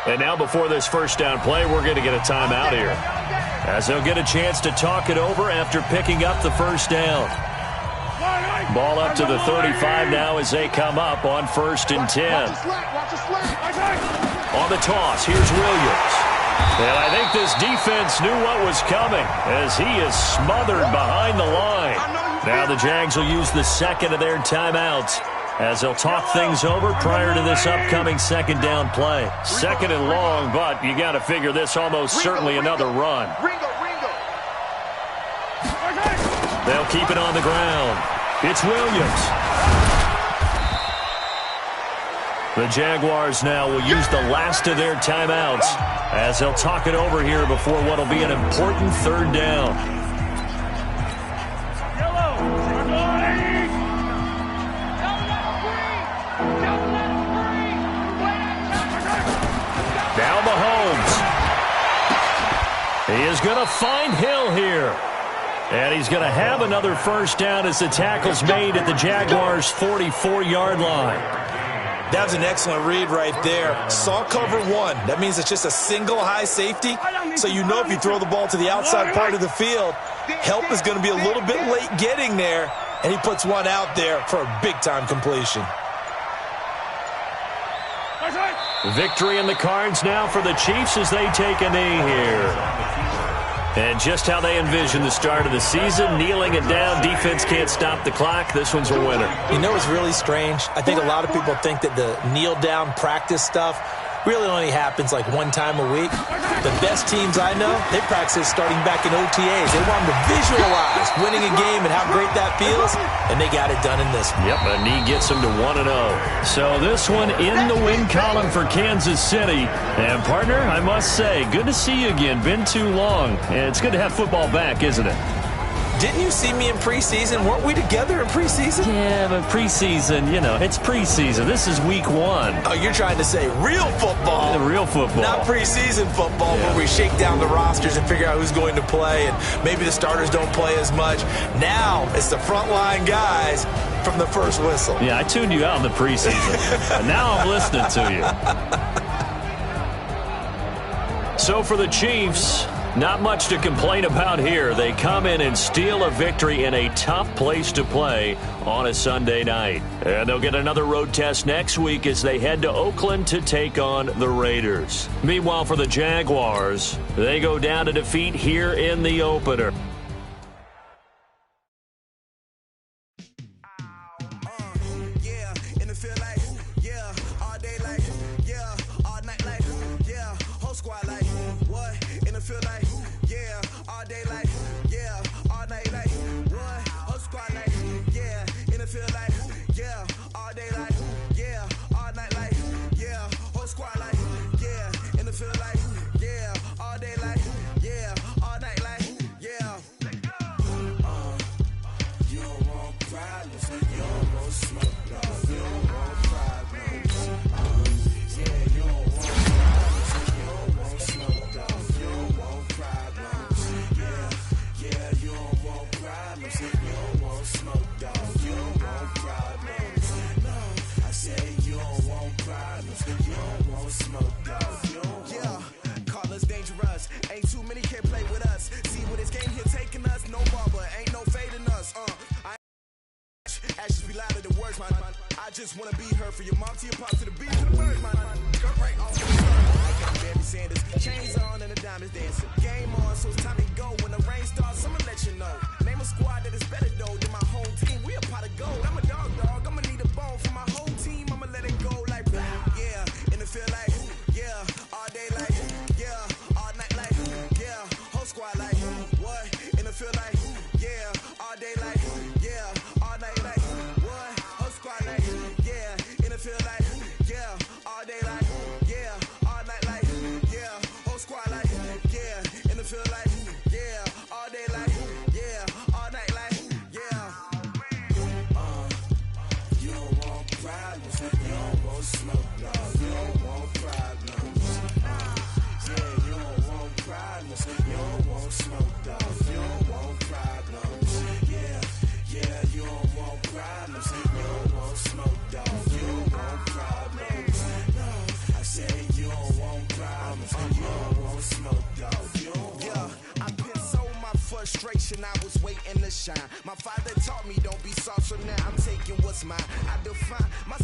And now before this first down play, we're going to get a timeout here, as they'll get a chance to talk it over after picking up the first down. Ball up to the 35 now as they come up on 1st and 10. On the toss, here's Williams. And I think this defense knew what was coming as he is smothered behind the line. Now the Jags will use the second of their timeouts as they'll talk things over prior to this upcoming second down play. 2nd and long, but you got to figure this almost certainly another run. They'll keep it on the ground. It's Williams. The Jaguars now will use the last of their timeouts as they'll talk it over here before what will be an important 3rd down. is going to find Hill here. And he's going to have another first down as the tackle's made at the Jaguars' 44-yard line. That was an excellent read right there. Saw cover one. That means it's just a single high safety. So you know if you throw the ball to the outside part of the field, help is going to be a little bit late getting there. And he puts one out there for a big-time completion. Victory in the cards now for the Chiefs as they take a knee here. And just how they envision the start of the season, kneeling it down, defense can't stop the clock. This one's a winner. You know what's really strange? I think a lot of people think that the kneel-down practice stuff really only happens like one time a week. The best teams I know, they practice starting back in OTAs. They want them to visualize winning a game and how great that feels, and they got it done in this one. Yep, a knee gets them to 1-0. So this one in the win column for Kansas City. And, partner, I must say, good to see you again. Been too long. And it's good to have football back, isn't it? Didn't you see me in preseason? Weren't we together in preseason? Yeah, but preseason, you know, it's preseason. This is week 1. Oh, you're trying to say real football. Real football. Not preseason football where we shake down the rosters and figure out who's going to play, and maybe the starters don't play as much. Now it's the frontline guys from the first whistle. Yeah, I tuned you out in the preseason. And now I'm listening to you. So for the Chiefs, not much to complain about here. They come in and steal a victory in a tough place to play on a Sunday night. And they'll get another road test next week as they head to Oakland to take on the Raiders. Meanwhile, for the Jaguars, they go down to defeat here in the opener. I just wanna be her for your mom to your pop to the beat to the birds, man. Skirt right off the I got Barry Sanders, chains on and the diamonds dancing. Game on, so it's time to go. When the rain starts, I'ma let you know. Name a squad that is better though than my home team. We a pot of gold. I'm a dog. I'ma need a bone for my whole team. I'ma let it go like yeah, and it feel like yeah, all day like yeah, all night like yeah, whole squad like what? And it feel like yeah, all day like yeah, all night like what? Whole squad like yeah, and it feel like yeah, all day like yeah, all night like yeah, whole squad like yeah, and it feel like yeah, all day like yeah, all night like yeah. You don't want problems, you don't want smoke, no, you don't want problems. Yeah, you don't want problems, you don't want smoke, dog, you don't want problems. Yeah, you don't want problems, you don't want smoke, dog, you don't want problems. No, I say you don't want problems, you don't want smoke, dog, you don't want. Yeah, I've been so my frustration, I was waiting to shine. My father taught me don't be soft, so now I'm taking what's mine. I define my